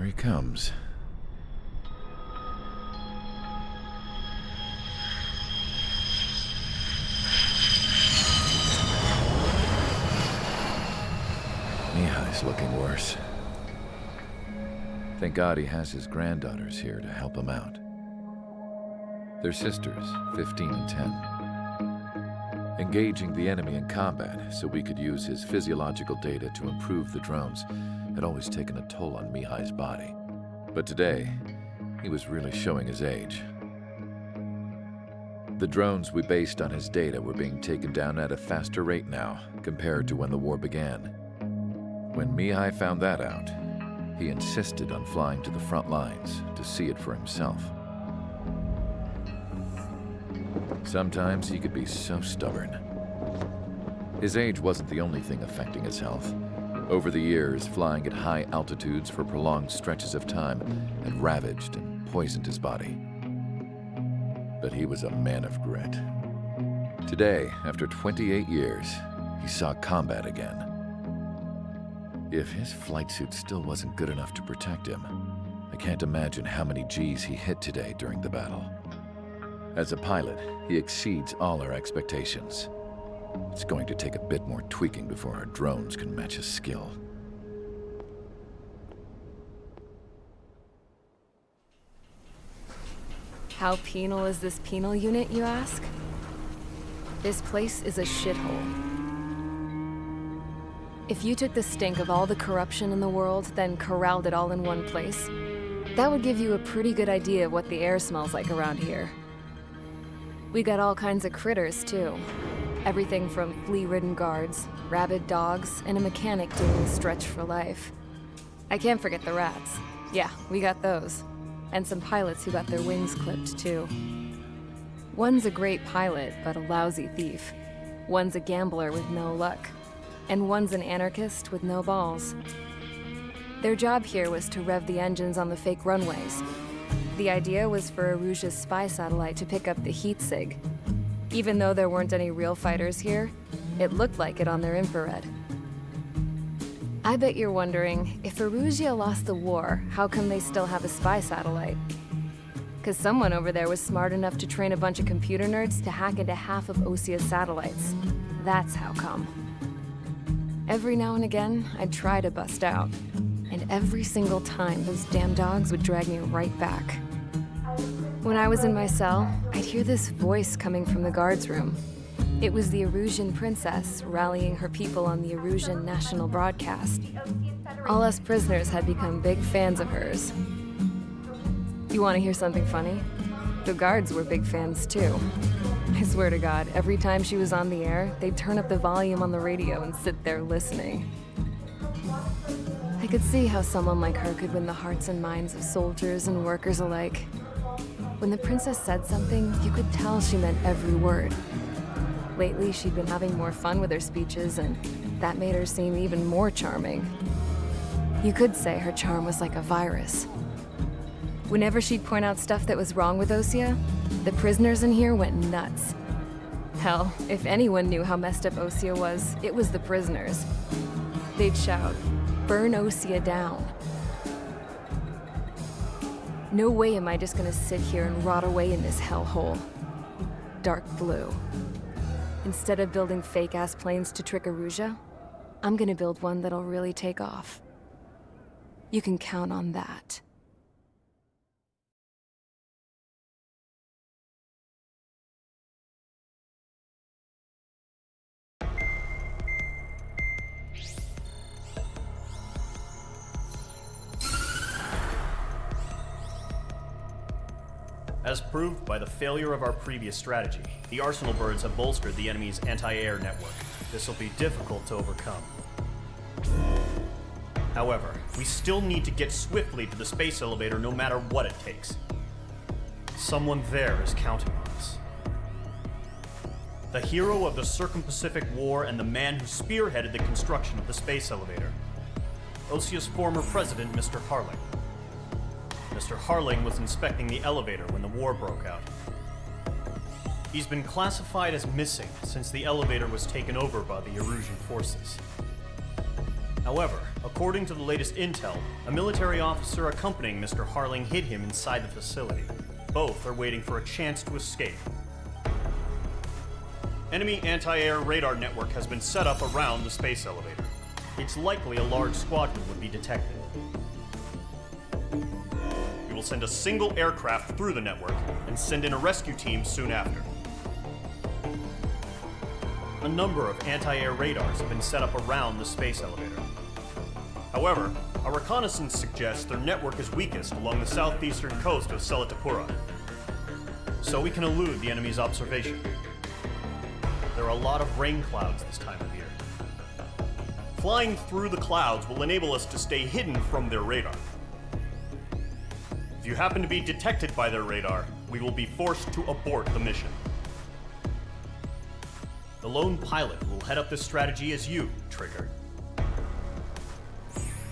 Here he comes. Mihai's looking worse. Thank God he has his granddaughters here to help him out. They're sisters, 15 and 10. Engaging the enemy in combat so we could use his physiological data to improve the drones had always taken a toll on Mihai's body. But today, he was really showing his age. The drones we based on his data were being taken down at a faster rate now compared to when the war began. When Mihai found that out, he insisted on flying to the front lines to see it for himself. Sometimes he could be so stubborn. His age wasn't the only thing affecting his health. Over the years, flying at high altitudes for prolonged stretches of time had ravaged and poisoned his body. But he was a man of grit. Today, after 28 years, he saw combat again. If his flight suit still wasn't good enough to protect him, I can't imagine how many Gs he hit today during the battle. As a pilot, he exceeds all our expectations. It's going to take a bit more tweaking before our drones can match his skill. How penal is this penal unit, you ask? This place is a shithole. If you took the stink of all the corruption in the world, then corralled it all in one place, that would give you a pretty good idea of what the air smells like around here. We got all kinds of critters, too. Everything from flea-ridden guards, rabid dogs, and a mechanic doing a stretch for life. I can't forget the rats. Yeah, we got those. And some pilots who got their wings clipped, too. One's a great pilot, but a lousy thief. One's a gambler with no luck. And one's an anarchist with no balls. Their job here was to rev the engines on the fake runways. The idea was for Aruja's spy satellite to pick up the heat sig. Even though there weren't any real fighters here, it looked like it on their infrared. I bet you're wondering, if Aruja lost the war, how come they still have a spy satellite? 'Cause someone over there was smart enough to train a bunch of computer nerds to hack into half of Osia's satellites. That's how come. Every now and again, I'd try to bust out. And every single time, those damn dogs would drag me right back. When I was in my cell, I'd hear this voice coming from the guards room. It was the Arusian princess rallying her people on the Arusian national broadcast. All us prisoners had become big fans of hers. You want to hear something funny? The guards were big fans too. I swear to God, every time she was on the air, they'd turn up the volume on the radio and sit there listening. I could see how someone like her could win the hearts and minds of soldiers and workers alike. When the princess said something, you could tell she meant every word. Lately, she'd been having more fun with her speeches, and that made her seem even more charming. You could say her charm was like a virus. Whenever she'd point out stuff that was wrong with Osia, the prisoners in here went nuts. Hell, if anyone knew how messed up Osia was, it was the prisoners. They'd shout, "Burn Osia down." No way am I just gonna sit here and rot away in this hellhole. Dark blue. Instead of building fake-ass planes to trick Aruja, I'm gonna build one that'll really take off. You can count on that. As proved by the failure of our previous strategy, the Arsenal birds have bolstered the enemy's anti-air network. This will be difficult to overcome. However, we still need to get swiftly to the space elevator no matter what it takes. Someone there is counting on us. The hero of the Circum-Pacific War and the man who spearheaded the construction of the space elevator. Osia's former president, Mr. Harling. Mr. Harling was inspecting the elevator when the war broke out. He's been classified as missing since the elevator was taken over by the Erusian forces. However, According to the latest intel, a military officer accompanying Mr. Harling hid him inside the facility. Both are waiting for a chance to escape. Enemy anti-air radar network has been set up around the space elevator. It's likely a large squadron would be detected. We will send a single aircraft through the network and send in a rescue team soon after. A number of anti-air radars have been set up around the space elevator. However, our reconnaissance suggests their network is weakest along the southeastern coast of Selatapura, so we can elude the enemy's observation. There are a lot of rain clouds this time of year. Flying through the clouds will enable us to stay hidden from their radar. If you happen to be detected by their radar, we will be forced to abort the mission. The lone pilot will head up this strategy as you, Trigger.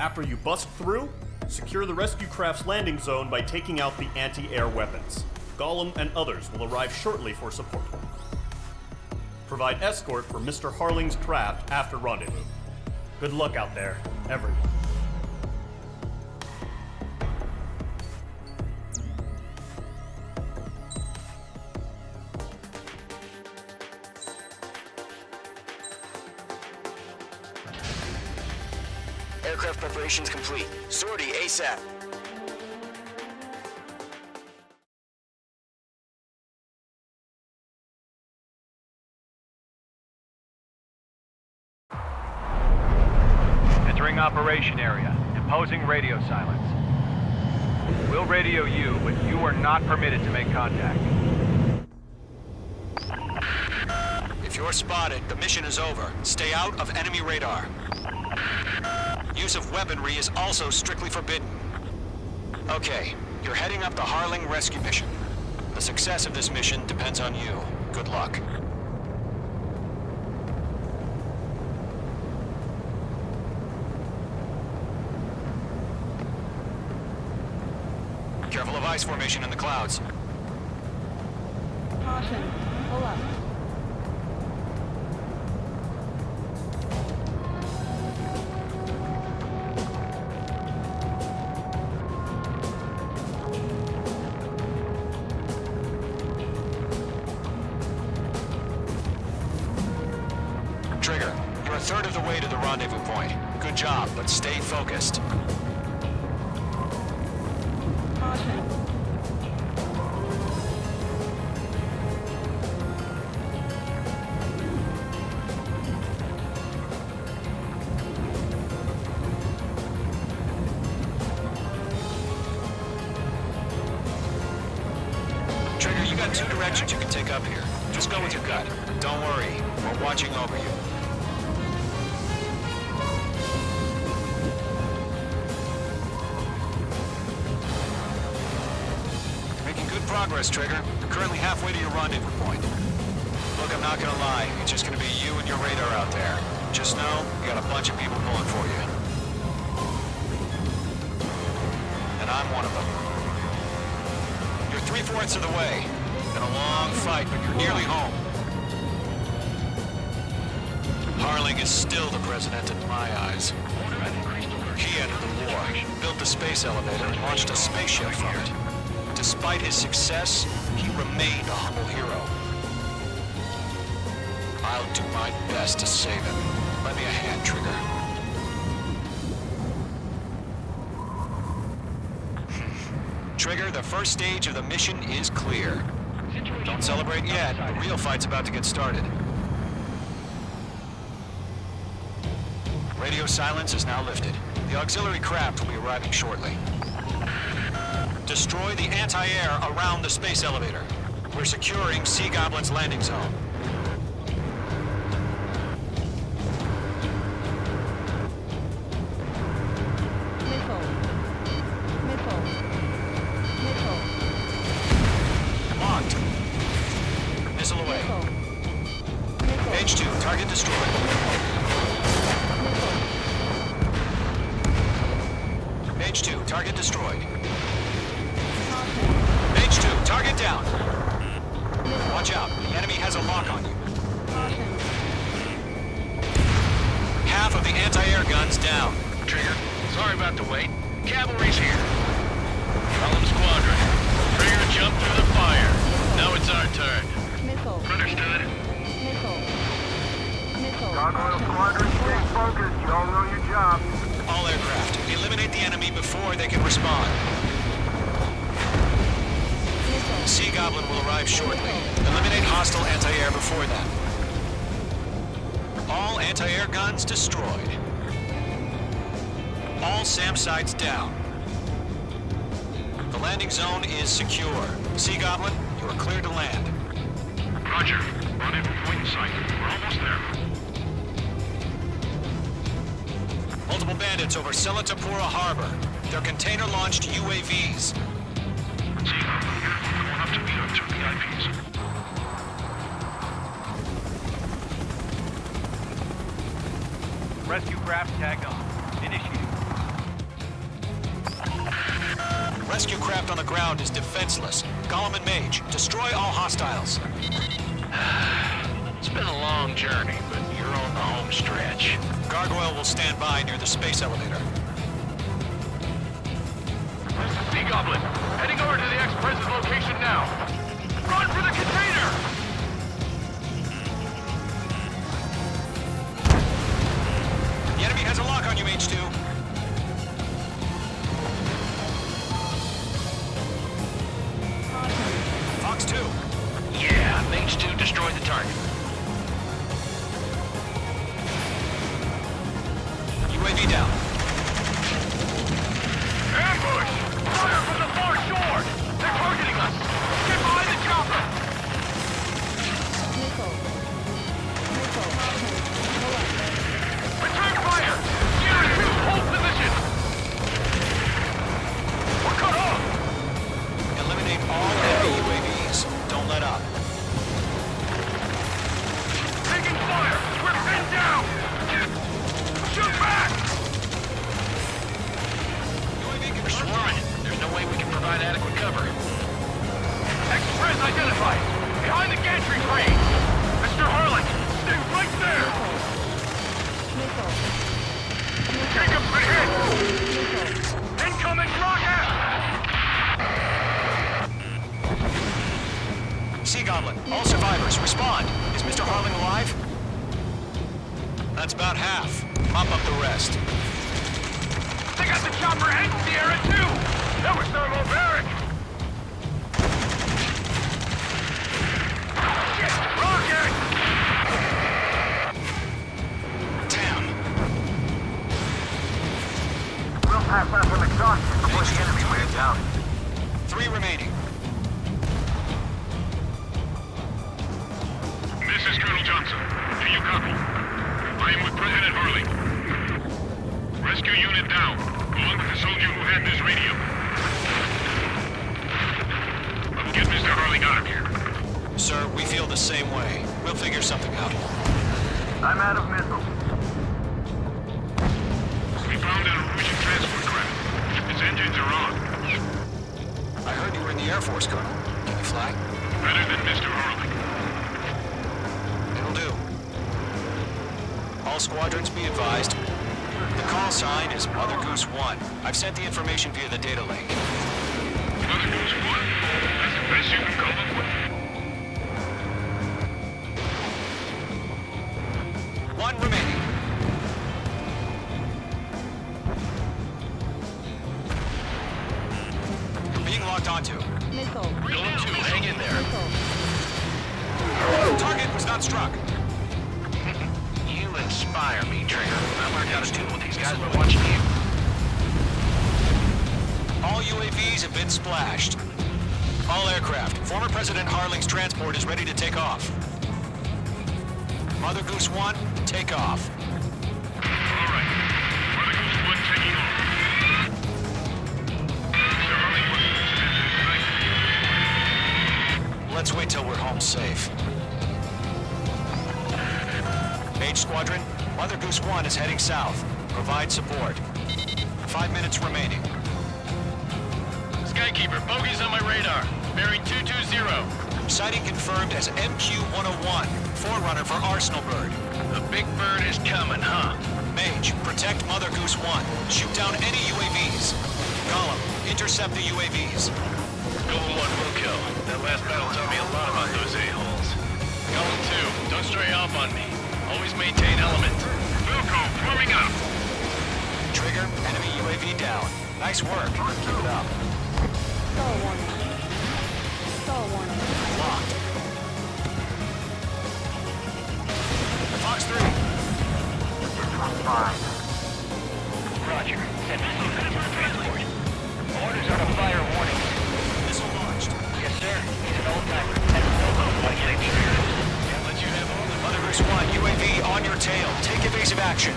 After you bust through, secure the rescue craft's landing zone by taking out the anti-air weapons. Gollum and others will arrive shortly for support. Provide escort for Mr. Harling's craft after rendezvous. Good luck out there, everyone. Aircraft preparations complete. Sortie ASAP. Entering operation area. Imposing radio silence. We'll radio you, but you are not permitted to make contact. If you're spotted, the mission is over. Stay out of enemy radar. Use of weaponry is also strictly forbidden. Okay, you're heading up the Harling rescue mission. The success of this mission depends on you. Good luck. Careful of ice formation in the clouds. Caution. Pull up. Trigger, you're a third of the way to the rendezvous point. Good job, but stay focused. Caution. Trigger, you got two directions you can take up here. Just go with your gut. Don't worry, we're watching over you. Making good progress, Trigger. You're currently halfway to your rendezvous point. Look, I'm not gonna lie. It's just gonna be you and your radar out there. Just know, you got a bunch of people pulling for you. And I'm one of them. You're 3/4 of the way. Been a long fight, but you're nearly home. Harling is still the president in my eyes. He ended the war, built the space elevator, and launched a spaceship from it. Despite his success, he remained a humble hero. I'll do my best to save him. Lend me a hand, Trigger. Trigger, the first stage of the mission is clear. Don't celebrate yet. The real fight's about to get started. Radio silence is now lifted. The auxiliary craft will be arriving shortly. Destroy the anti-air around the space elevator. We're securing Sea Goblin's landing zone. Missile. Missile. Missile. Locked. Missile away. Missile. H2, target destroyed. H2, target destroyed. H2, target down. Watch out, the enemy has a lock on you. Half of the anti-air guns down. Trigger. Sorry about the wait. Cavalry's here. Column Squadron. Trigger jumped through the fire. Now it's our turn. Missile. Understood. Missile. Missile. Gargoyle Caution. Squadron, stay focused. You all know your job. All aircraft, eliminate the enemy before they can respond. Missile. Sea Goblin will arrive shortly. Eliminate hostile anti-air before then. All anti-air guns destroyed. All SAM sites down. The landing zone is secure. Sea Goblin, you are cleared to land. Roger. Rendezvous point in sight. We're almost there. Multiple bandits over Selatapura Harbor. They're container-launched UAVs. Going up to meet our two VIPs. Rescue craft tagged on. Initiating. Rescue craft on the ground is defenseless. Gollum and Mage, destroy all hostiles. It's been a long journey, but you're on the home stretch. Gargoyle will stand by near the space elevator. Sea Goblin, heading over to the Express's location now. Run for the container! The enemy has a lock on you, H2. Fox 2. Yeah, Mage 2 destroyed the target. UAV down. Ambush! Fire from the far shore! They're targeting us! Get behind the chopper! Missile. Missile. Caution. Pull up. Return fire! Gear 2, hold position! We're cut off! Eliminate all enemy UAVs. Don't let up. Taking fire! We're pinned down! Shoot back! UAV We're confirmed. swarming. There's no way we can provide adequate cover. Express identified! Behind the gantry crane! Mr. Harlan, stay right there! Missile. Jacob's been hit! Missile. Incoming rocket! Sea Goblin, all survivors, respond. Is Mr. Harling alive? That's about half. Mop up the rest. They got the chopper and Sierra too! That was thermobaric! Shit! Rocket! Damn. We'll pass out some exhaustion before the enemy wears out. 3 remaining. This is Colonel Johnson. Do you copy? I am with President Harley. Rescue unit down, along with the soldier who had this radio. I will get Mr. Harley out of here. Sir, we feel the same way. We'll figure something out. I'm out of missiles. We found a Norwegian transport craft. Its engines are on. I heard you were in the Air Force, Colonel. Can you fly? Better than Mr. Harley. It'll do. All squadrons be advised. The call sign is Mother Goose 1. I've sent the information via the data link. Mother Goose 1? That's the best you can come up with. 1 remaining. You're being locked onto. Missile. Golem 2, hang in there. Missile. Target was not struck. You inspire me, Trigger. I learned how to deal with these guys by watching you. All UAVs have been splashed. All aircraft. Former President Harling's transport is ready to take off. Mother Goose 1, take off. All right. Mother Goose 1 taking off. Mr. Harley, what is Let's wait till we're home safe. Mage Squadron, Mother Goose 1 is heading south. Provide support. 5 minutes remaining. Skykeeper, bogeys on my radar. Bearing 220. Sighting confirmed as MQ-101, forerunner for Arsenal Bird. The big bird is coming, huh? Mage, protect Mother Goose 1. Shoot down any UAVs. Gollum, intercept the UAVs. Golem 1 will kill. That last battle taught me a lot about those a-holes. Golem 2, don't stray off on me. Always maintain element. Wilco, forming up. Trigger, enemy UAV down. Nice work. Keep it up. Stall warning. Stall warning. Locked. Fox 3. This one's fine. Roger. Send missile transport. Orders on a fire warning. Missile launched. Yes, sir. He's an old-timer. That's no like safety. Can't let you have all the Mother Goose 1, UAV on your tail. Take evasive action.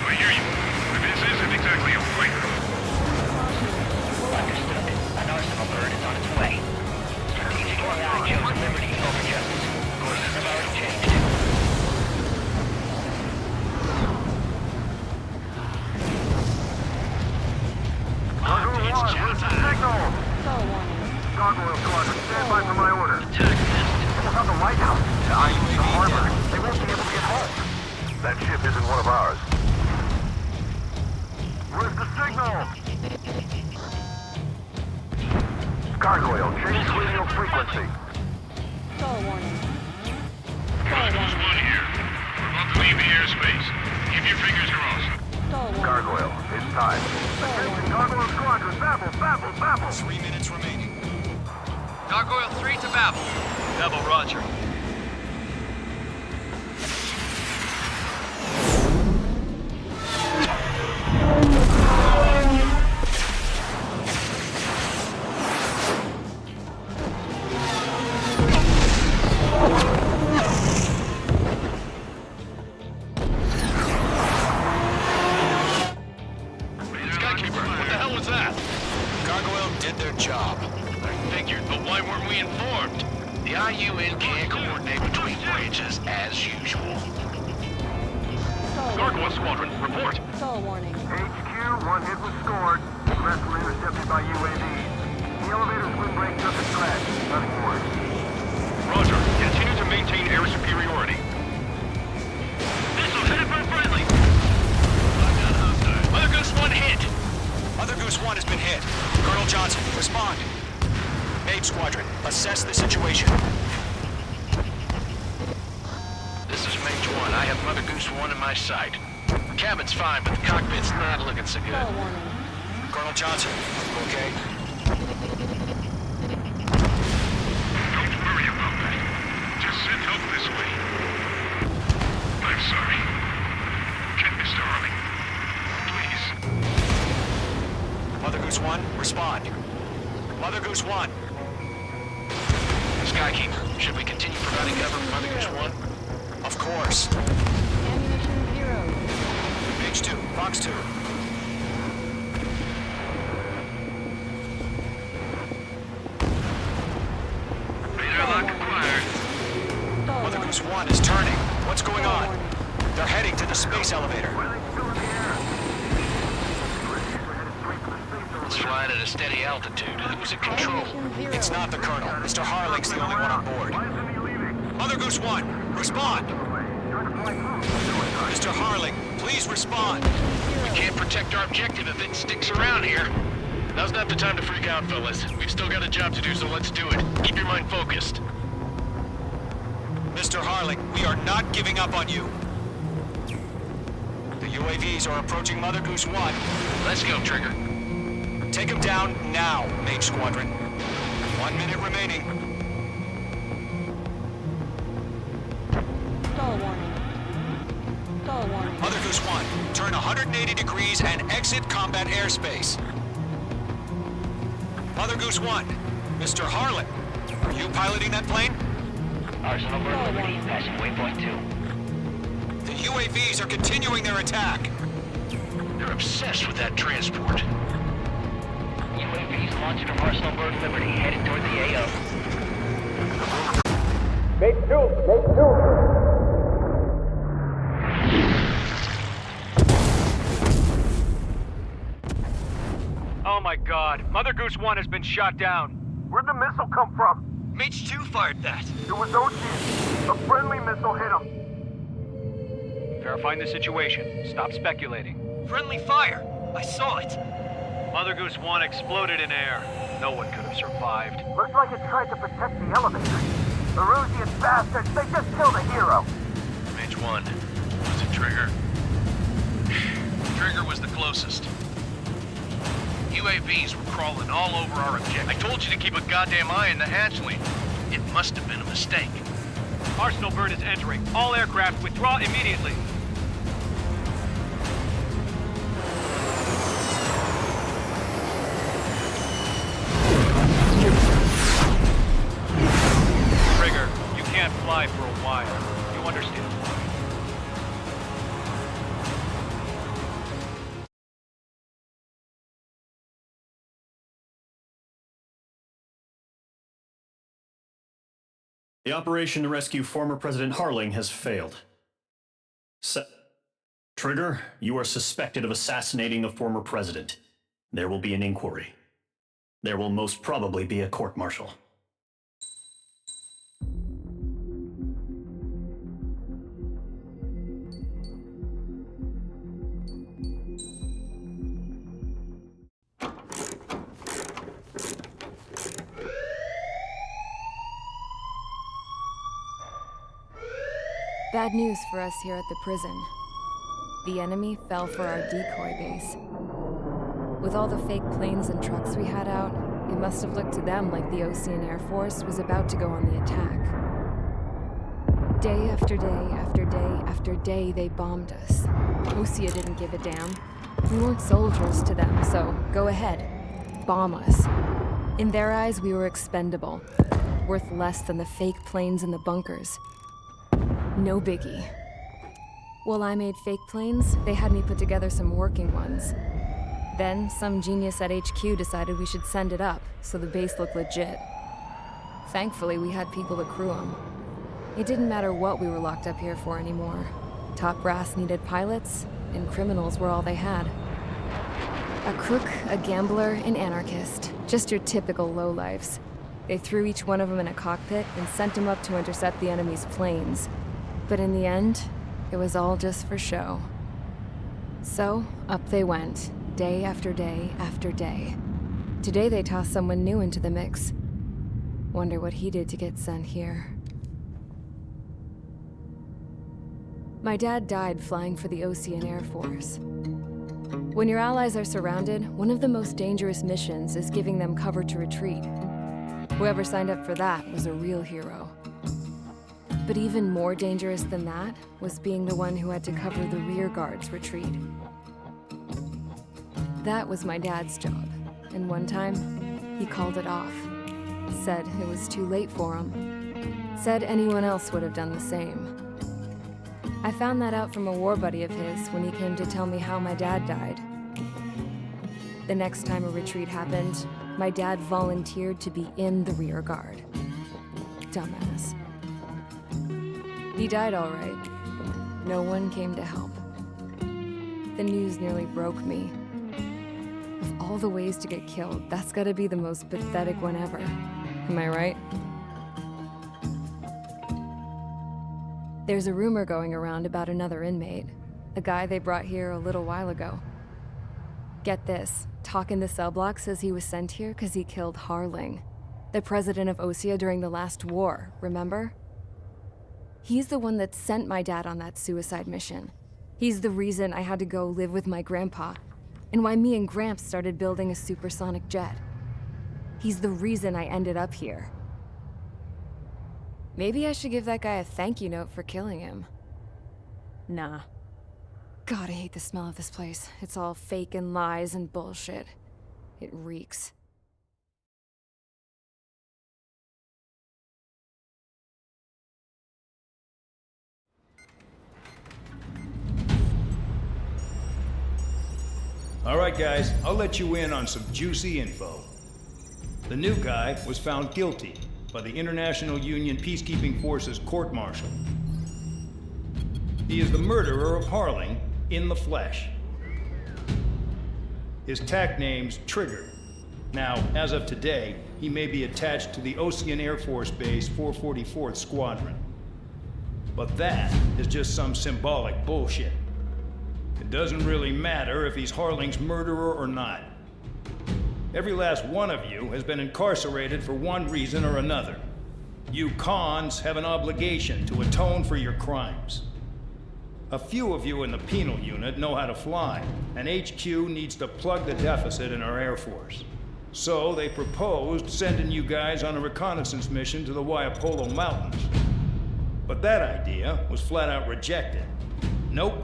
I hear you. But this isn't exactly a fight. Understood. An arsenal bird is on its way. Strategic AI chose liberty over justice. Courses have already changed. Lagoon 1, where's the signal? Stall warning. Gargoyle Squadron, stand by for my order. Attack missed. Almost on the White House. The harbor. They won't be able to get home. That ship isn't one of ours. Where's the signal? Gargoyle, change radio frequency. Stall warning. Stall There's warning. one here. We're about to leave the airspace. Keep your fingers crossed. Stall warning. Gargoyle, it's time. Attention, Gargoyle Squadron, babble. 3 minutes remaining. Gargoyle 3 to Babel. Babel, roger. Skykeeper, what the hell was that? Gargoyle did their job. I figured, but why weren't we informed? The IUN can't coordinate between branches as usual. Stall Gargoyle warning. Squadron, report. Stall warning. HQ, one hit was scored. The rest were intercepted by UAVs. The elevator's windbreak took a crash. Nothing worse. Roger. Continue to maintain air superiority. Missile headed for friendly. Mother Goose 1 hit. Mother Goose 1 has been hit. Colonel Johnson, respond. Mage Squadron, assess the situation. This is Mage 1. I have Mother Goose 1 in my sight. The cabin's fine, but the cockpit's not looking so good. Stall warning. Colonel Johnson, you okay? Don't worry about that. Just send help this way. I'm sorry. Get Mr. Harling. Please. Mother Goose 1, respond. Mother Goose 1. Skykeeper, should we continue providing cover for Mother Goose 1? Of course. Ammunition 0. Mage 2, Fox 2. Radar lock acquired. Stall Mother warning. Goose 1 is turning. What's going Stall on? warning. They're heading to the space elevator. Why are they still in the air? We're headed straight for the space It's flying at a steady altitude. Who's in control? Ammunition 0. It's not the Colonel. Mr. Harling's the only one on board. Why isn't he leaving? Mother Goose 1, respond. Trying to fly through. Mr. Harling, please respond. We can't protect our objective if it sticks around here. Now's not the time to freak out, fellas. We've still got a job to do, so let's do it. Keep your mind focused. Mr. Harling, we are not giving up on you. The UAVs are approaching Mother Goose 1. Let's go, Trigger. Take them down now, Mage Squadron. 1 minute remaining. Stall warning. Stall warning. Mother Goose 1, turn 180 degrees and exit combat airspace. Mother Goose 1, Mr. Harlan, are you piloting that plane? Arsenal bird liberty, passing waypoint 2. The UAVs are continuing their attack. They're obsessed with that transport. UAVs launching from Arsenal bird liberty, headed toward the AO. Oh my god. Mother Goose 1 has been shot down. Where'd the missile come from? Mage 2 fired that. It was Ocean. A friendly missile hit him. Verifying the situation. Stop speculating. Friendly fire! I saw it! Mother Goose 1 exploded in air. No one could have survived. Looks like it tried to protect the elevator. The Rusian bastards, they just killed a hero. Mage 1. Was it Trigger? Trigger was the closest. UAVs were crawling all over our objective. I told you to keep a goddamn eye on the hatchling. It must have been a mistake. Arsenal bird is entering. All aircraft withdraw immediately. Trigger, you can't fly for a while. You understand why? The operation to rescue former President Harling has failed. Trigger, you are suspected of assassinating the former president. There will be an inquiry. There will most probably be a court-martial. Bad news for us here at the prison. The enemy fell for our decoy base. With all the fake planes and trucks we had out, it must have looked to them like the Ocean Air Force was about to go on the attack. Day after day after day after day, they bombed us. Osea didn't give a damn. We weren't soldiers to them, so go ahead. Bomb us. In their eyes, we were expendable. Worth less than the fake planes in the bunkers. No biggie. While I made fake planes, they had me put together some working ones. Then, some genius at HQ decided we should send it up, so the base looked legit. Thankfully, we had people to crew them. It didn't matter what we were locked up here for anymore. Top brass needed pilots, and criminals were all they had. A crook, a gambler, an anarchist. Just your typical lowlifes. They threw each one of them in a cockpit and sent them up to intercept the enemy's planes. But in the end, it was all just for show. So, up they went, day after day after day. Today they tossed someone new into the mix. Wonder what he did to get sent here. My dad died flying for the Ocean Air Force. When your allies are surrounded, one of the most dangerous missions is giving them cover to retreat. Whoever signed up for that was a real hero. But even more dangerous than that was being the one who had to cover the rear guard's retreat. That was my dad's job, and one time, he called it off. Said it was too late for him. Said anyone else would have done the same. I found that out from a war buddy of his when he came to tell me how my dad died. The next time a retreat happened, my dad volunteered to be in the rear guard. Dumbass. He died all right. No one came to help. The news nearly broke me. Of all the ways to get killed, that's gotta be the most pathetic one ever. Am I right? There's a rumor going around about another inmate. A guy they brought here a little while ago. Get this, talk in the cell block says he was sent here because he killed Harling, the president of Osea during the last war, remember? He's the one that sent my dad on that suicide mission. He's the reason I had to go live with my grandpa, and why me and Gramps started building a supersonic jet. He's the reason I ended up here. Maybe I should give that guy a thank you note for killing him. Nah. God, I hate the smell of this place. It's all fake and lies and bullshit. It reeks. All right, guys, I'll let you in on some juicy info. The new guy was found guilty by the International Union Peacekeeping Forces court-martial. He is the murderer of Harling in the flesh. His TAC name's Trigger. Now, as of today, he may be attached to the Ocean Air Force Base 444th Squadron. But that is just some symbolic bullshit. It doesn't really matter if he's Harling's murderer or not. Every last one of you has been incarcerated for one reason or another. You cons have an obligation to atone for your crimes. A few of you in the penal unit know how to fly, and HQ needs to plug the deficit in our Air Force. So they proposed sending you guys on a reconnaissance mission to the Waiapolo Mountains. But that idea was flat out rejected. Nope,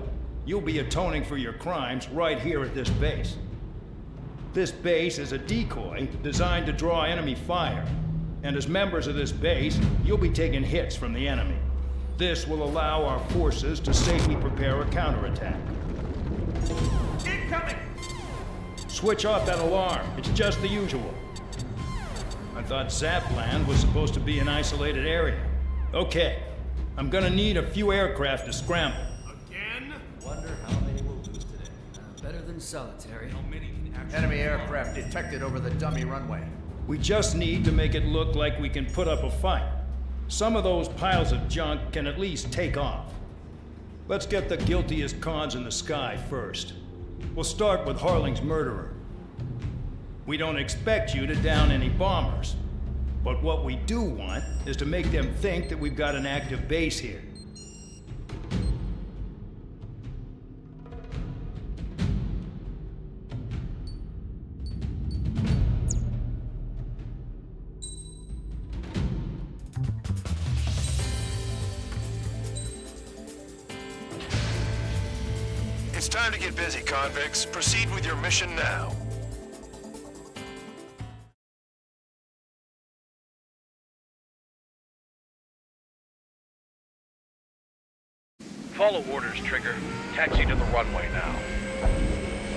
you'll be atoning for your crimes right here at this base. This base is a decoy designed to draw enemy fire. And as members of this base, you'll be taking hits from the enemy. This will allow our forces to safely prepare a counterattack. Incoming! Switch off that alarm. It's just the usual. I thought Zapland was supposed to be an isolated area. Okay, I'm gonna need a few aircraft to scramble. Again? Wonder how many we'll lose today. Better than solitary. How many can actually... Enemy aircraft detected over the dummy runway. We just need to make it look like we can put up a fight. Some of those piles of junk can at least take off. Let's get the guiltiest cons in the sky first. We'll start with Harling's murderer. We don't expect you to down any bombers. But what we do want is to make them think that we've got an active base here. It's time to get busy, convicts. Proceed with your mission now. Follow orders, Trigger. Taxi to the runway now.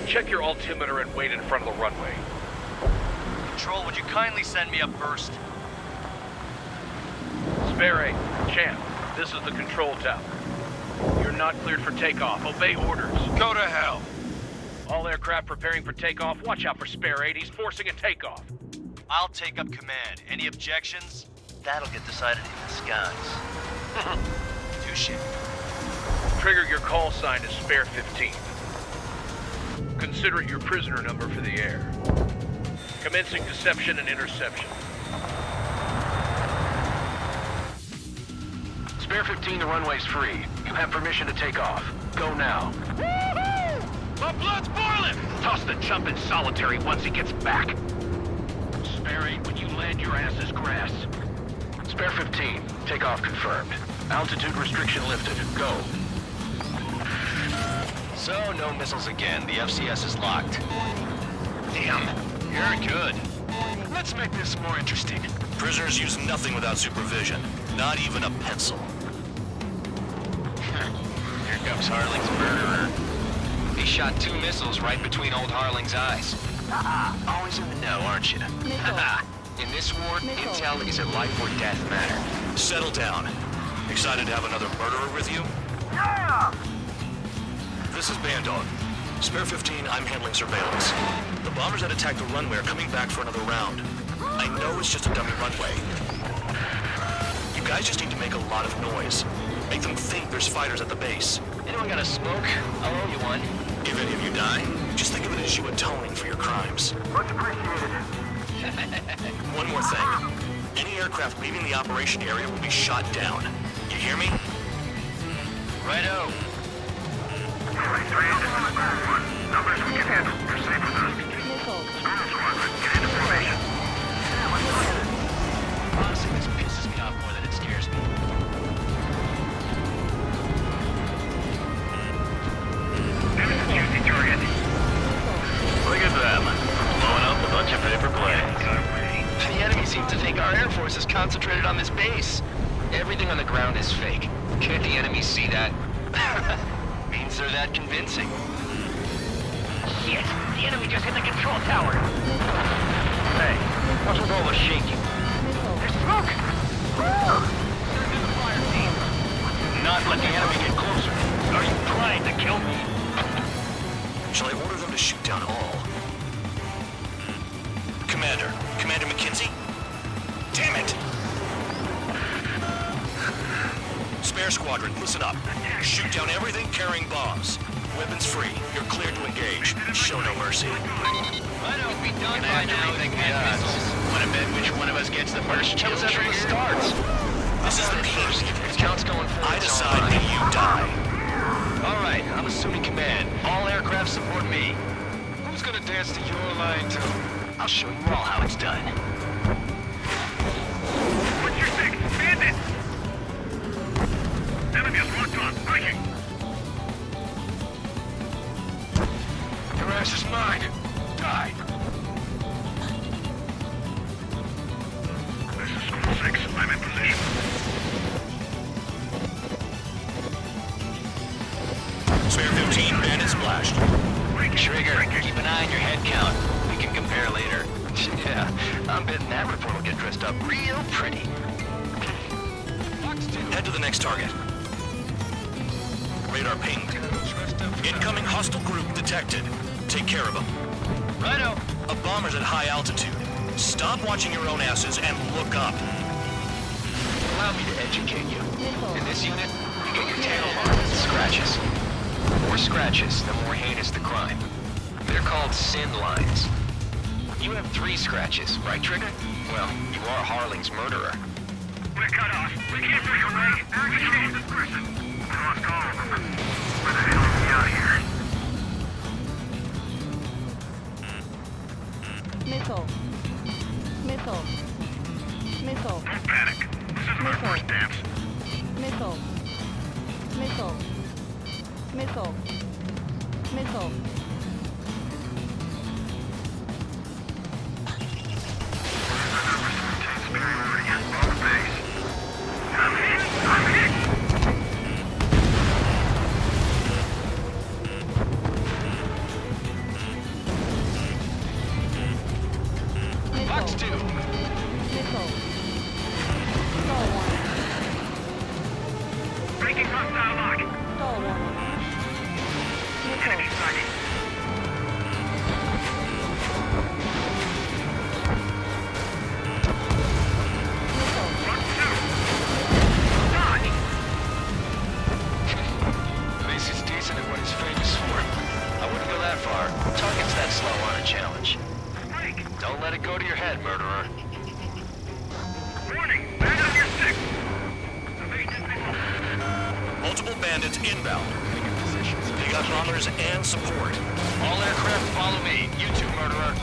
Check your altimeter and wait in front of the runway. Control, would you kindly send me up first? Spare 8, Champ, this is the control tower. You're not cleared for takeoff. Obey orders. Go to hell. All aircraft preparing for takeoff. Watch out for Spare 8. He's forcing a takeoff. I'll take up command. Any objections? That'll get decided in the skies. Touche. Trigger, your call sign is Spare 15. Consider it your prisoner number for the air. Commencing deception and interception. Spare 15, the runway's free. You have permission to take off. Go now. My blood's boiling! Toss the chump in solitary once he gets back. Spare 8, when you land, your ass is grass. Spare 15, takeoff confirmed. Altitude restriction lifted. Go. So, no missiles again. The FCS is locked. Damn, you're good. Let's make this more interesting. Prisoners use nothing without supervision. Not even a pencil. Here comes Harling's murderer. He shot 2 missiles right between old Harling's eyes. Always in the know, aren't you? In this war, intel is a life or death matter. Settle down. Excited to have another murderer with you? Yeah! This is Bandog. Spare 15, I'm handling surveillance. The bombers that attacked the runway are coming back for another round. I know it's just a dummy runway. You guys just need to make a lot of noise. Make them think there's fighters at the base. Anyone got a smoke? I'll owe you one. If any of you die, just think of it as you atoning for your crimes. Much appreciated. One more thing. Any aircraft leaving the operation area will be shot down. You hear me? Righto. Numbers we can handle. Proceed with us. School squadron, get into formation. Honestly, this pisses me off more than it scares me. Enemy juicy target. Look at them. Blowing up a bunch of paper planes. The enemy seems to think our Air Force is concentrated on this base. Everything on the ground is fake. Can't the enemy see that? Means they're that convincing. Shit! The enemy just hit the control tower! Hey, what's with all the shaking? There's smoke! Not let the enemy get closer. Are you trying to kill me? Shall I order them to shoot down all? Commander McKenzie? Damn it! Spare Spare Squadron, listen up. Shoot down everything carrying bombs. Weapons free. You're cleared to engage. Show no mercy. I don't be done by now. Want to bet which one of us gets the first kill trigger? Starts. This is the first. Count's going forward. I decide that you die. All right, I'm assuming command. All aircraft support me. Who's gonna dance to your line too? I'll show you all how it's done. What's your six? Bandit! Enemy is locked on. Breaking! Your ass is mine. Die. This is School 6. I'm in position. Spare 15, bandit splashed. Trigger, keep an eye on your head count. We can compare later. Yeah, I'm betting that report will get dressed up real pretty. Head to the next target. Radar pinged. Incoming hostile group detected. Take care of them. Righto. A bomber's at high altitude. Stop watching your own asses and look up. Allow me to educate you. In this unit, you get your tail marked with scratches. The more scratches, the more heinous the crime. They're called sin lines. You have 3 scratches, right, Trigger? Well, you are Harling's murderer. We're cut off. We can't break away. We can't. This person. We lost all of them. Where the hell are we out here? Missile. Missile. Missile. Don't panic. This isn't our first dance. Missile. Missile. Missile. Missile. Fox 2. Missile. Stall warning. Breaking hostile lock. Stall warning. Enemy Missile. sighting. Missile. Fox 2. Dodge. At least he's decent at what he's famous for. I wouldn't go that far. Target's that slow on a challenge. Break. Don't let it go to your head, murderer. Warning. Land on your 6. Evasive missile. Multiple bandits inbound. You got bombers and support. All aircraft follow me. You two, murderer.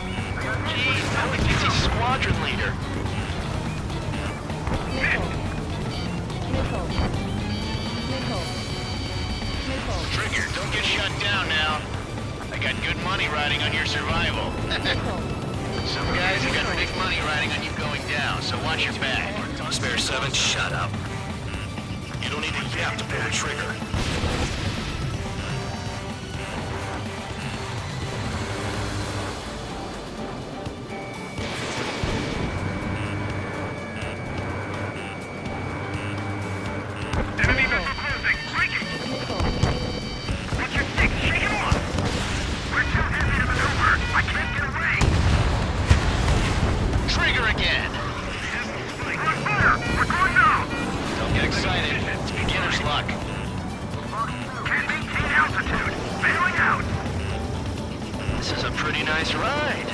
Jeez, how he thinks he's squadron leader. Missile. Missile. Missile. Missile. Trigger, don't get shut down now. I got good money riding on your survival. Missile. Some guys have got big money riding on you going down, so watch your back. Spare 7, shut up. You don't need a yap to pull the trigger. Enemy missile closing. Breaking. Missile. What's your 6? Shake him off. We're too busy to maneuver. I can't get away. Trigger again! On fire. We're going now. Don't get excited. It's beginner's luck. Can't maintain altitude. Bailing out. This is a pretty nice ride.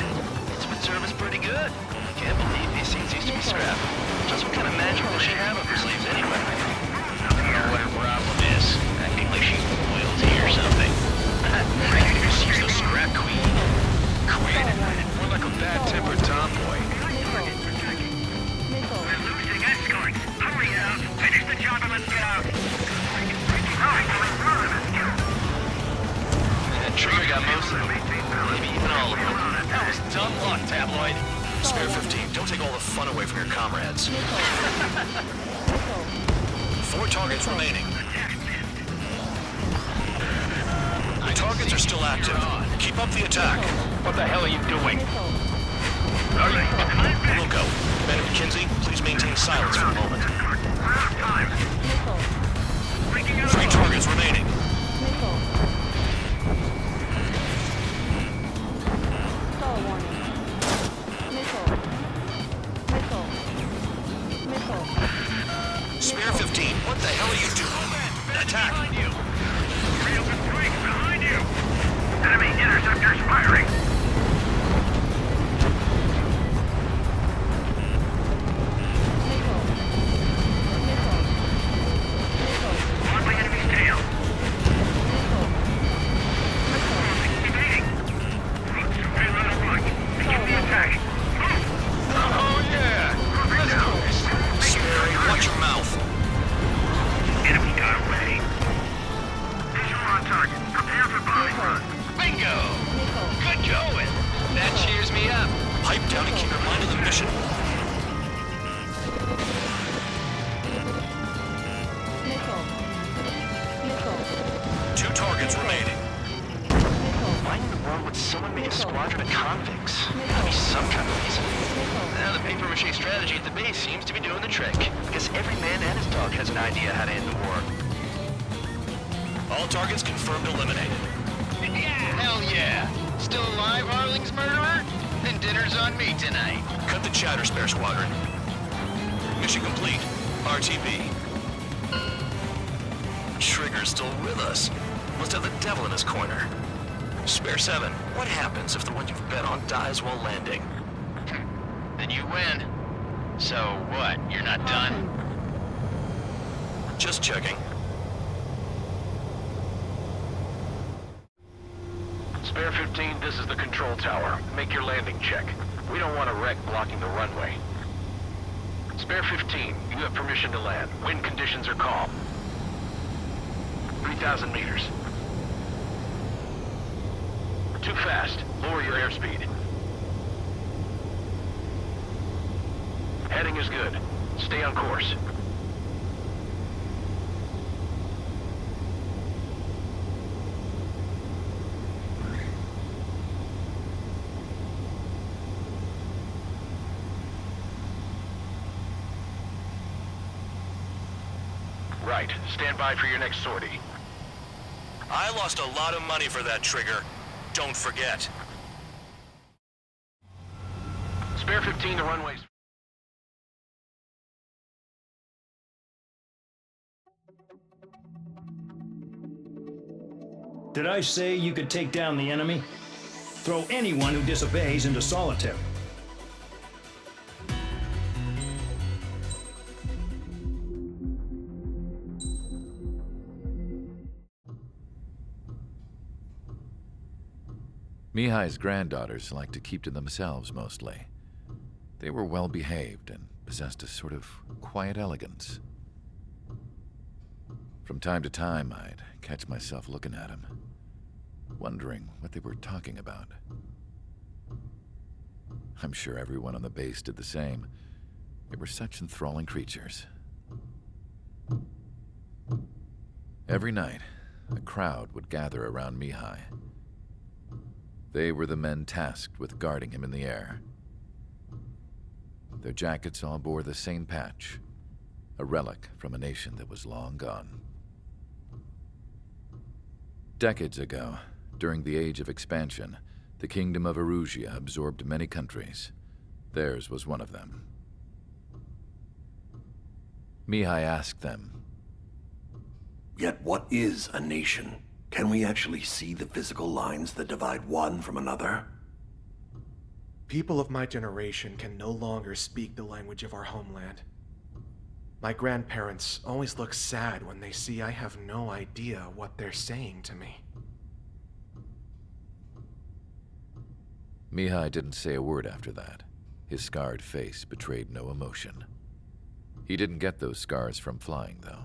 It's been service pretty good. Can't believe these things used to be scrap. Just what kind of magic does she have up her sleeves anyway? I don't know what her problem is. Acting like she's royalty or something. She's the scrap queen. Queen? More like a bad-tempered tomboy. Missile. Missile. We're losing escorts. Hurry up. Finish the job and let's get out. Trigger got most of them. Maybe even all of them. That was dumb luck, tabloid. Spare 15, don't take all the fun away from your comrades. Missile. 4 targets remaining. Targets are still active. Keep up the attack. What the hell are you doing? Missile. Wilco, Ben and McKinsey, please maintain silence for a moment. Missile. 3 targets remaining. Missile. Stall warning. Missile. Missile. Missile. Spare 15, what the hell are you doing? attack! Behind you! Real strike behind you! Enemy interceptors firing! On my enemy's tail! Evading! Surveil on the right! Begin the attack! Oh yeah! Let's do this! Sperry, watch your mouth! Enemy got away! Visual on target! Prepare for bombing run! Bingo! Good going. That cheers me up. Pipe down and keep your mind on the mission. Two targets remaining. Why in the world would someone make a squadron of convicts? That'd be some kind of reason. Now the papier-mâché strategy at the base seems to be doing the trick. I guess every man and his dog has an idea how to end the war. All targets confirmed eliminated. Yeah! Hell yeah! Still alive, Harling's murderer? Then dinner's on me tonight. Cut the chatter, Spare Squadron. Mission complete. RTB. Trigger's still with us. Must have the devil in his corner. Spare 7, what happens if the one you've bet on dies while landing? Then you win. So what? You're not done? Just checking. Spare 15, this is the control tower. Make your landing check. We don't want a wreck blocking the runway. Spare 15, you have permission to land. Wind conditions are calm. 3,000 meters. Too fast. Lower your airspeed. Heading is good. Stay on course. Right. Stand by for your next sortie. I lost a lot of money for that trigger. Don't forget. Spare 15, the runway's... Did I say you could take down the enemy? Throw anyone who disobeys into solitary. Mihai's granddaughters liked to keep to themselves mostly. They were well behaved and possessed a sort of quiet elegance. From time to time, I'd catch myself looking at them, wondering what they were talking about. I'm sure everyone on the base did the same. They were such enthralling creatures. Every night, a crowd would gather around Mihai. They were the men tasked with guarding him in the air. Their jackets all bore the same patch, a relic from a nation that was long gone. Decades ago, during the Age of Expansion, the Kingdom of Erusia absorbed many countries. Theirs was one of them. Mihai asked them, "Yet what is a nation? Can we actually see the physical lines that divide one from another?" People of my generation can no longer speak the language of our homeland. My grandparents always look sad when they see I have no idea what they're saying to me. Mihai didn't say a word after that. His scarred face betrayed no emotion. He didn't get those scars from flying, though.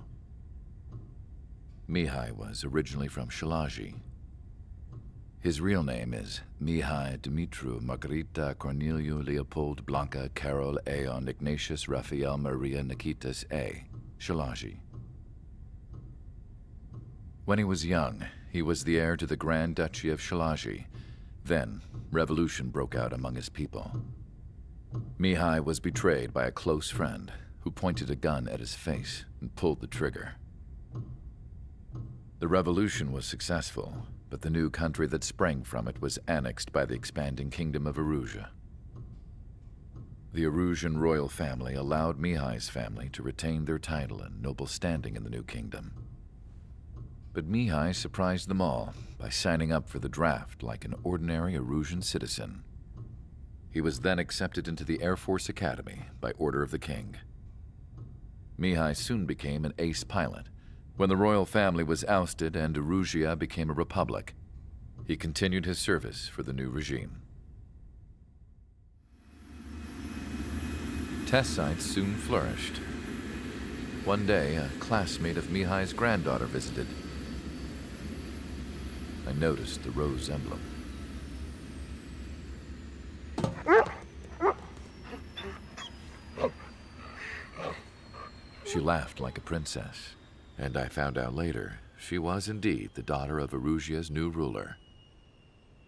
Mihai was originally from Shalaji. His real name is Mihai Dumitru Margarita Corneliu Leopold Blanca Carol Aeon Ignatius Raphael Maria Nikitas A. Shalaji. When he was young, he was the heir to the Grand Duchy of Shalaji. Then, revolution broke out among his people. Mihai was betrayed by a close friend who pointed a gun at his face and pulled the trigger. The revolution was successful, but the new country that sprang from it was annexed by the expanding Kingdom of Erusia. The Erusian royal family allowed Mihai's family to retain their title and noble standing in the new kingdom. But Mihai surprised them all by signing up for the draft like an ordinary Erusian citizen. He was then accepted into the Air Force Academy by order of the king. Mihai soon became an ace pilot. When the royal family was ousted and Erusia became a republic, he continued his service for the new regime. Test sites soon flourished. One day, a classmate of Mihai's granddaughter visited. I noticed the rose emblem. She laughed like a princess, and I found out later she was indeed the daughter of Erusia's new ruler.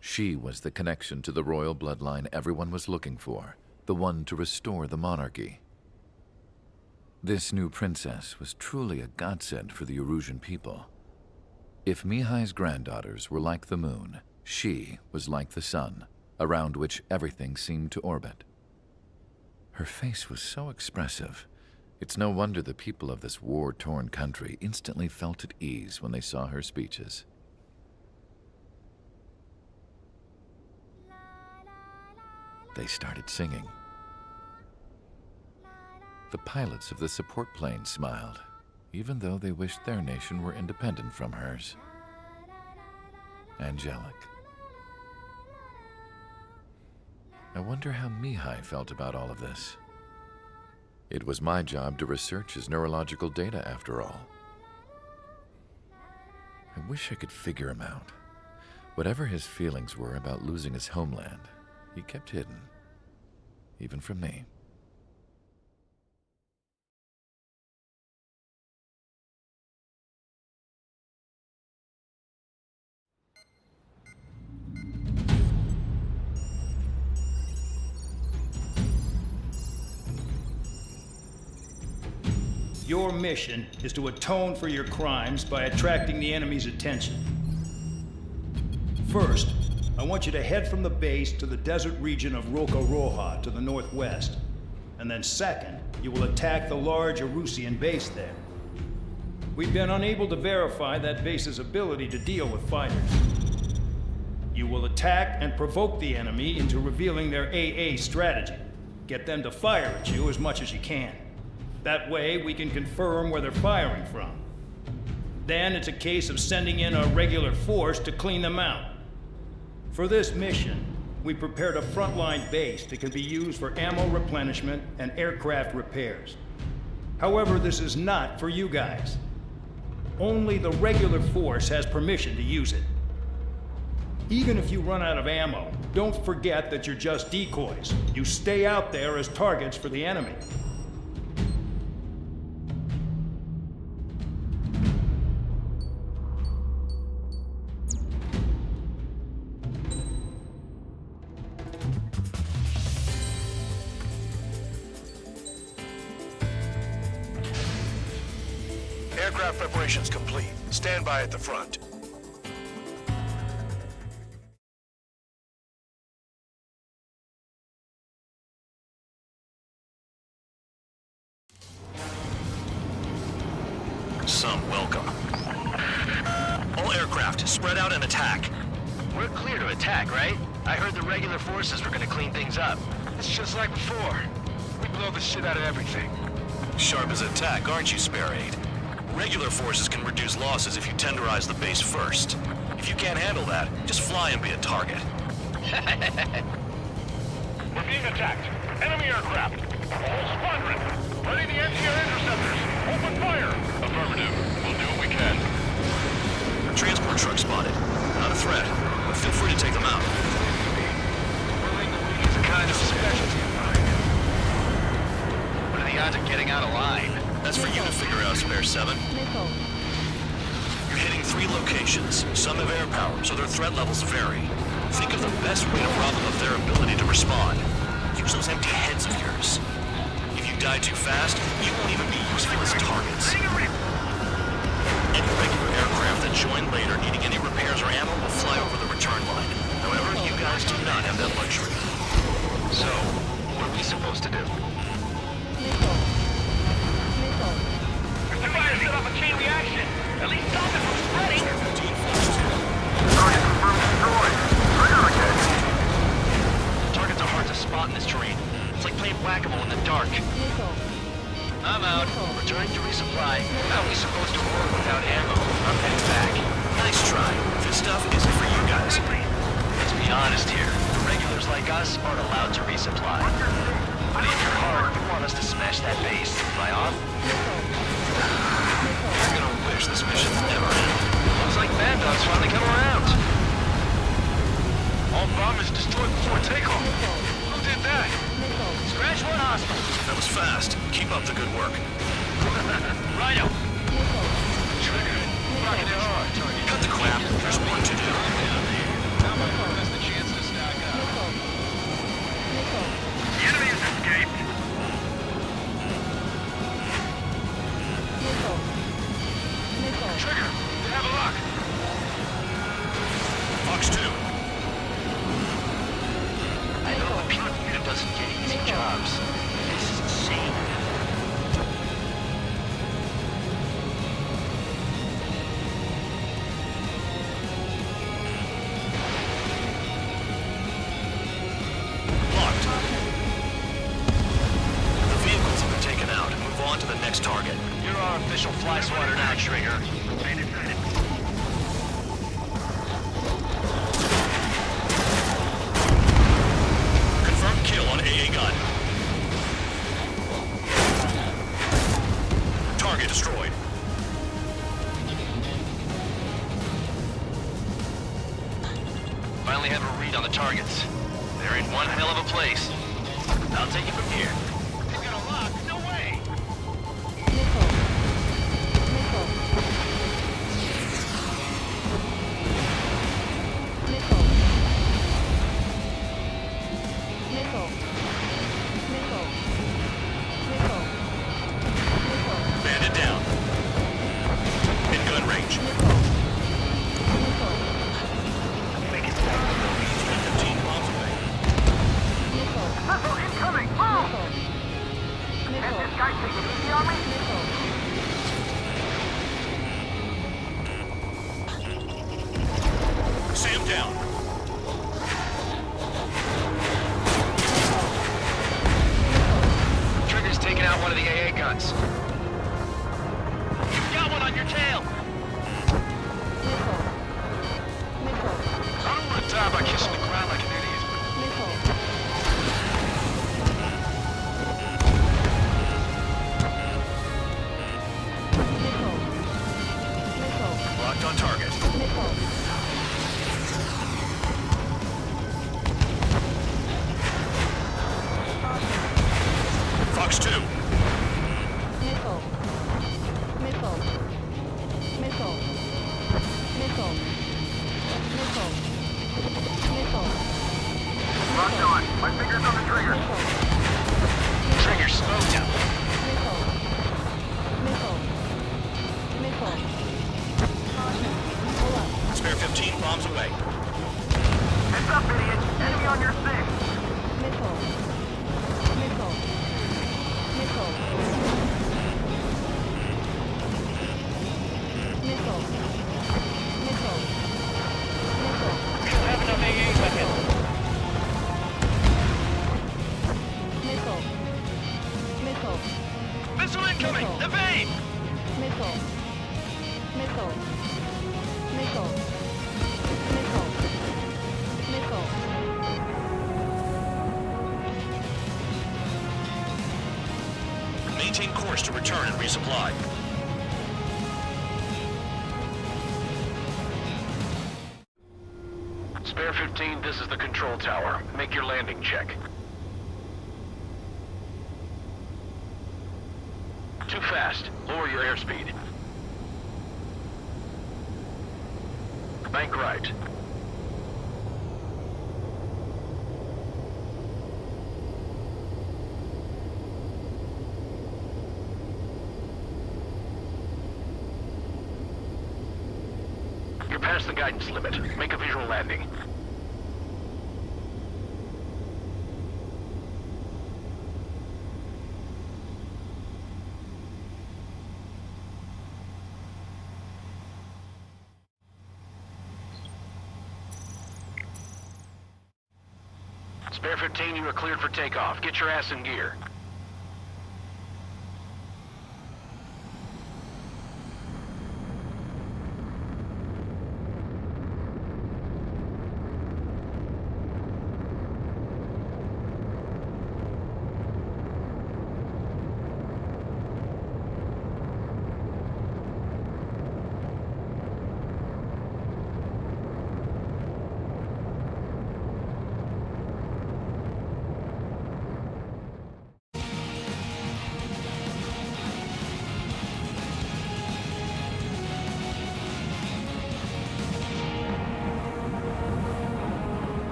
She was the connection to the royal bloodline everyone was looking for, the one to restore the monarchy. This new princess was truly a godsend for the Erusian people. If Mihai's granddaughters were like the moon, she was like the sun, around which everything seemed to orbit. Her face was so expressive. It's no wonder the people of this war-torn country instantly felt at ease when they saw her speeches. They started singing. The pilots of the support plane smiled, even though they wished their nation were independent from hers. Angelic. I wonder how Mihai felt about all of this. It was my job to research his neurological data, after all. I wish I could figure him out. Whatever his feelings were about losing his homeland, he kept hidden, even from me. Your mission is to atone for your crimes by attracting the enemy's attention. First, I want you to head from the base to the desert region of Roca-Roja to the northwest. And then second, you will attack the large Erusian base there. We've been unable to verify that base's ability to deal with fighters. You will attack and provoke the enemy into revealing their AA strategy. Get them to fire at you as much as you can. That way, we can confirm where they're firing from. Then it's a case of sending in a regular force to clean them out. For this mission, we prepared a frontline base that can be used for ammo replenishment and aircraft repairs. However, this is not for you guys. Only the regular force has permission to use it. Even if you run out of ammo, don't forget that you're just decoys. You stay out there as targets for the enemy. Aircraft preparations complete. Stand by at the front. Some welcome. All aircraft, spread out and attack. We're clear to attack, right? I heard the regular forces were gonna clean things up. It's just like before. We blow the shit out of everything. Sharp as attack, aren't you, Spare 8? Regular forces can reduce losses if you tenderize the base first. If you can't handle that, just fly and be a target. We're being attacked. Enemy aircraft. Whole squadron. Ready the NTR interceptors. Open fire. Affirmative. We'll do what we can. Transport truck spotted. Not a threat, but feel free to take them out. It's a kind of specialty of mine. What are the odds of getting out alive? That's for you to figure out, Spare 7. You're hitting 3 locations. Some have air power, so their threat levels vary. Think of the best way to rob them of their ability to respond. Use those empty heads of yours. If you die too fast, you won't even be useful as targets. Any regular aircraft that join later needing any repairs or ammo will fly over the return line. However, you guys do not have that luxury. So, what are we supposed to do? Mr. Fire set off a chain reaction. At least stop it from spreading. spot in this terrain. It's like playing whack-a-mole in the dark. I'm out. Returning to resupply. How are we supposed to work without ammo? I'm heading back. Nice try. This stuff isn't for you guys. Let's be honest here. The regulars like us aren't allowed to resupply. But in your heart, you want us to smash that base. Am I off? You're gonna wish this mission never ended. Looks like Bad Dog's finally come around. All bombers destroyed before takeoff. Who did that? Scratch one hospital. That was fast. Keep up the good work. Rhino. Trigger. Rocking it hard. Cut the crap. There's work to do. How about you give us the chance to stack up? The enemy has escaped. Trigger. They have a lock. Fox 2. I know a people unit doesn't get easy jobs. This is insane. Locked. The vehicles have been taken out. Move on to the next target. You're our official fly swatter now, Trigger. Confirmed kill on AA gun. Target destroyed. Finally have a read on the targets. They're in one hell of a place. I'll take it from here. They've got a lock? No way! Bandit down. In gun range. 15 miles away. Missile incoming! Move! Can this guy take it easy on me? Sam down. Trigger's taking out one of the AA guns. You've got one on your tail! I don't want to die by kissing the ground like an idiot. Locked on target. Fox 2. Locked on. My finger's on the trigger. Trigger smoked him. Spare 15 bombs away. Heads up, idiot. Enemy on your 6. We don't have enough AA weapons. Missile incoming! Evade! Maintain course to return and resupply. Spare 15, this is the control tower. Make your landing check. Too fast. Lower your airspeed. Bank right. You're past the guidance limit. Make a visual landing. Spare 15, you are cleared for takeoff. Get your ass in gear.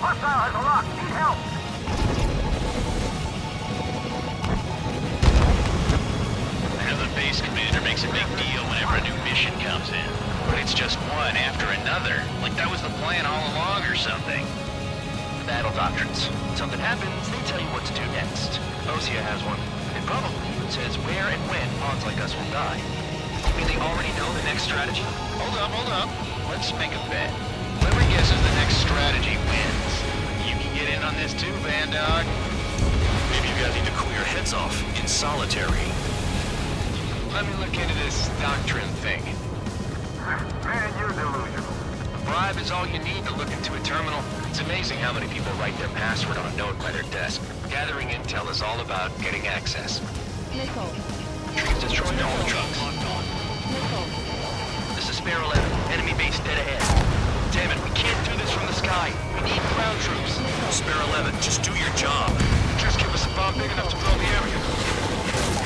Hostile has a lock. Need help. The base commander makes a big deal whenever a new mission comes in. But it's just one after another. Like that was the plan all along or something. Battle doctrines. Something happens, they tell you what to do next. Osia has one. It probably even says where and when pawns like us will die. You mean they already know the next strategy? Hold up. Let's make a bet. Whoever guesses the next strategy wins. You can get in on this too, Vandog. Maybe you guys need to cool your heads off in solitary. Let me look into this doctrine thing. Man, you're delusional. A bribe is all you need to look into a terminal. It's amazing how many people write their password on a note by their desk. Gathering intel is all about getting access. Missile. Trees destroyed all the trucks. Missile. This is Spare 11. Enemy base dead ahead. Damn it, we can't do this from the sky. We need ground troops. Spare 11, just do your job. Just give us a bomb big enough to blow the area.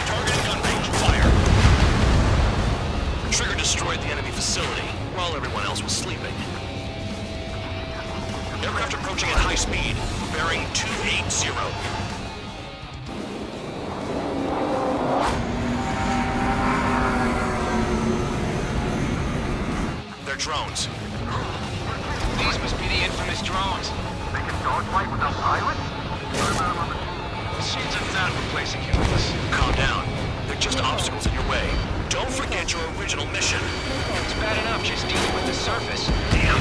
Targeting gun range, fire. Trigger destroyed the enemy facility while everyone else was sleeping. Aircraft approaching at high speed, bearing 280. They're drones. These must be the infamous drones. They can dogfight without pilots? Machines are not replacing humans. Calm down. They're just obstacles in your way. Don't forget your original mission. It's bad enough just dealing with the surface. Damn.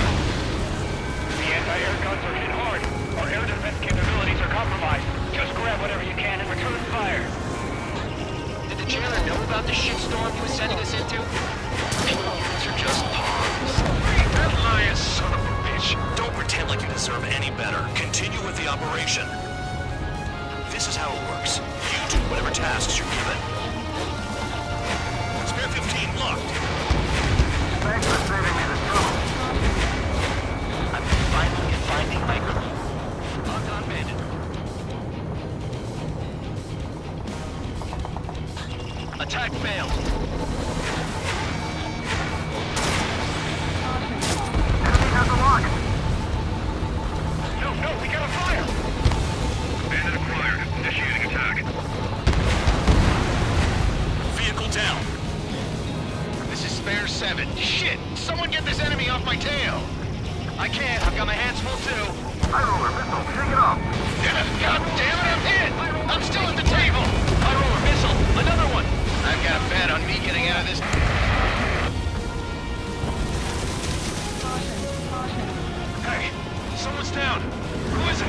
The anti-air guns are hit hard. Our air defense capabilities are compromised. Just grab whatever you can and return fire. Did the jailer know about the shitstorm he was sending us into? These are just pawns. That lying son of a bitch. Don't pretend like you deserve any better. Continue with the operation. This is how it works. You do whatever tasks you're given. Spare 15 locked. Thanks for saving me the trouble. I'm finally finding my crew. Locked on bandit. Attack failed. Enemy has a lock. No, we got a fire! Bandit acquired. Initiating attack. Vehicle down. This is Spare 7. Shit! Someone get this enemy off my tail! I can't. I've got my hands full too. High roller missile. Shake it off. God damn it, I'm hit! I'm still at the table! High roller missile! Another one! I've got a bet on me getting out of this. Hey, someone's down. Who is it?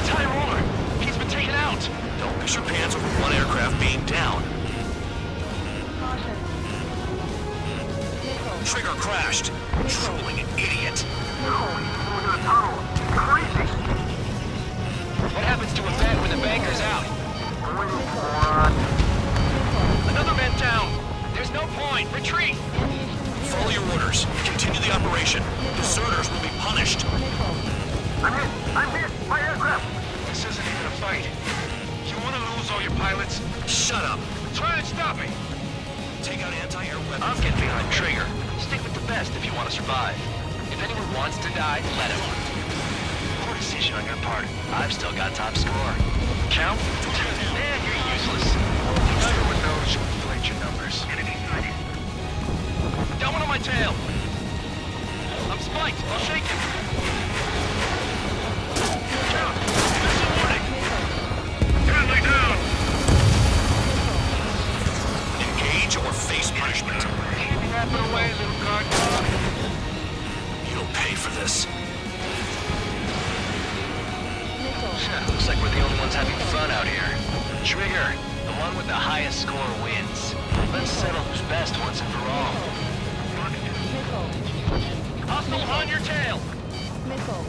It's High roller. He's been taken out. Don't piss your pants over one aircraft being down. Trigger crashed. Trolling idiot. No, he's going to the tunnel. Crazy. What happens to a bet when the banker's out? Going for... Another man down. There's no point. Retreat. Follow your orders. Continue the operation. Deserters will be punished. I'm hit. My aircraft. This isn't even a fight. You want to lose all your pilots? Shut up. Try and stop me. Take out anti-air weapons. I'm getting behind Trigger. Stick with the best if you want to survive. If anyone wants to die, let him. Poor decision on your part. I've still got top score. Count? Man, you're useless. Everyone knows you inflate your numbers. Got one on my tail. I'm spiked. I'll shake him. Count. Missile warning. Friendly down. The one with the highest score wins. Let's settle who's best once and for all. Missile. Hostile on your tail! Missile.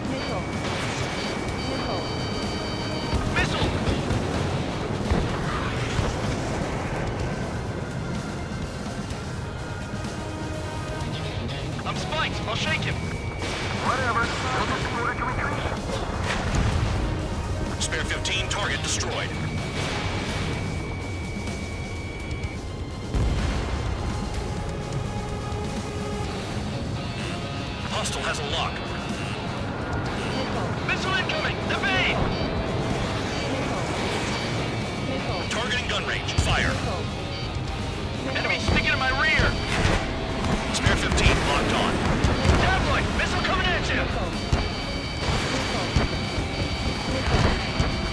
Missile. Missile. Missile! I'm spiked. I'll shake him. Whatever. We'll just be ordered to retreat. Spare 15, target destroyed. Hostile has a lock. Missile incoming! Evade! Missile. Targeting gun range. Fire. Enemy sticking in my rear! Spare 15 locked on. Tabloid! Missile coming at you!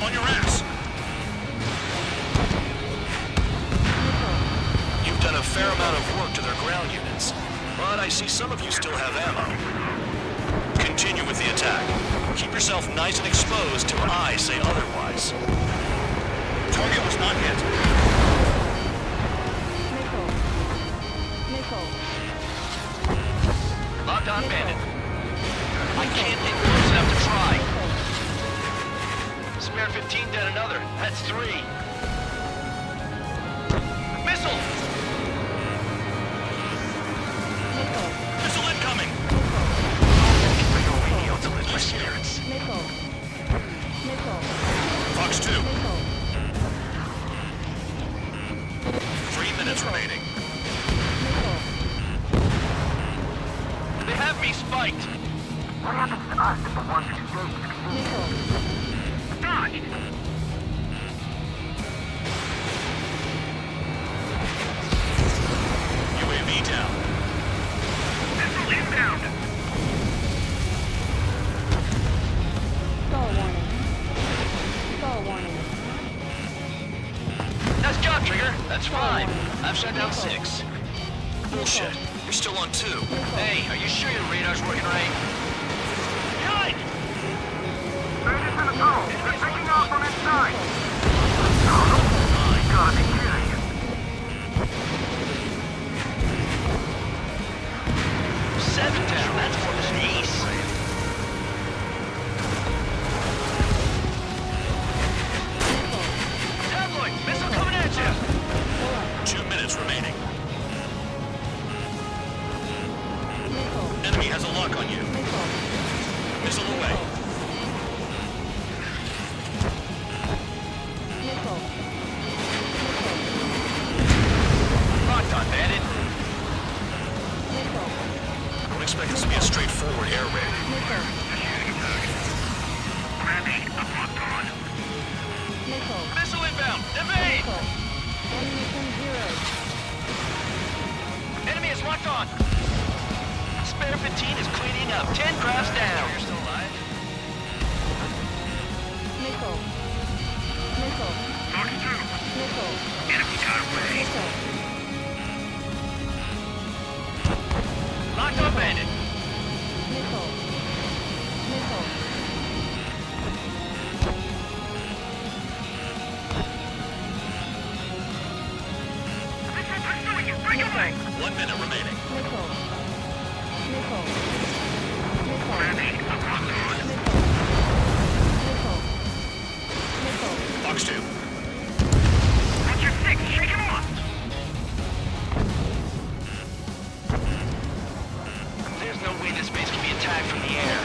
On your ass. You've done a fair amount of work to their ground units, but I see some of you still have ammo. Continue with the attack. Keep yourself nice and exposed till I say otherwise. Target was not hit. Locked on bandit. I can't get close enough to try. Spare 15 dead another. That's 3. Missile! Missile incoming! Radio to lift my spirits. Fox 2. 3 minutes remaining. They have me spiked. What happens to us if the 1 to 2 days is Dodge! UAV down. Missile inbound! Star warning. Nice job, Trigger. That's 5. I've shut down 6. Bullshit. You're still on 2. Hey, are you sure your radar's working right? Behind! Bandits in the tunnel. They're taking off from inside. Oh, you gotta be kidding. 7 down. That's for the ace. Tabloid! Missile coming at you! 2 minutes remaining. Enemy has a lock on you. Missile away. Locked on, bandit. Don't expect this to be a straightforward air raid. Missile inbound! Evade! Enemy is locked on! Spare 15 is cleaning up. 10 crafts down. You're still alive? Fox 2. Enemy got away. Locked on, bandit. Break away. 1 minute remaining. Fox 2. Watch your 6. Shake him off. There's no way this base can be attacked from the air.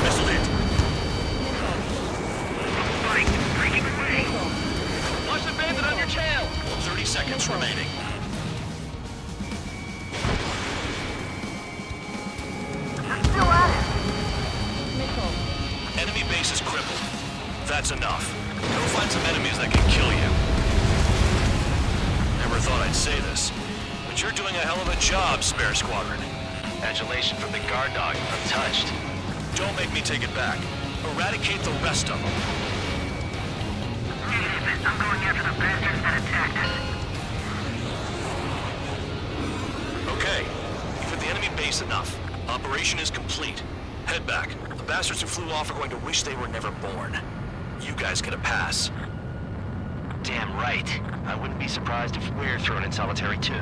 Missile hit. Spike. Breaking away. Watch the bandit on your tail. 30 seconds remaining. They're still at it. Enemy base is crippled. That's enough. Go find some enemies that can kill you. Never thought I'd say this, but you're doing a hell of a job, Spare Squadron. Adulation from the guard dog, untouched. Don't make me take it back. Eradicate the rest of them. I'm going after the bastards that attacked us. Okay, you've hit the enemy base enough. Operation is complete. Head back. The bastards who flew off are going to wish they were never born. You guys get a pass. Damn right. I wouldn't be surprised if we're thrown in solitary too.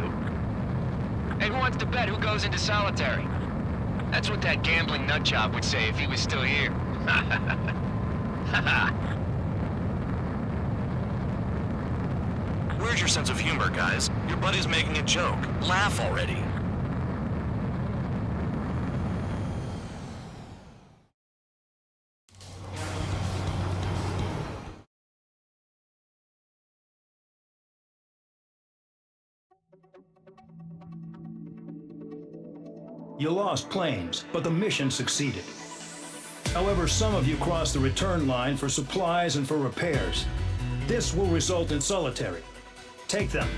Hey, who wants to bet who goes into solitary? That's what that gambling nutjob would say if he was still here. Where's your sense of humor, guys? Your buddy's making a joke. Laugh already. You lost planes, but the mission succeeded. However, some of you crossed the return line for supplies and for repairs. This will result in solitary. Take them.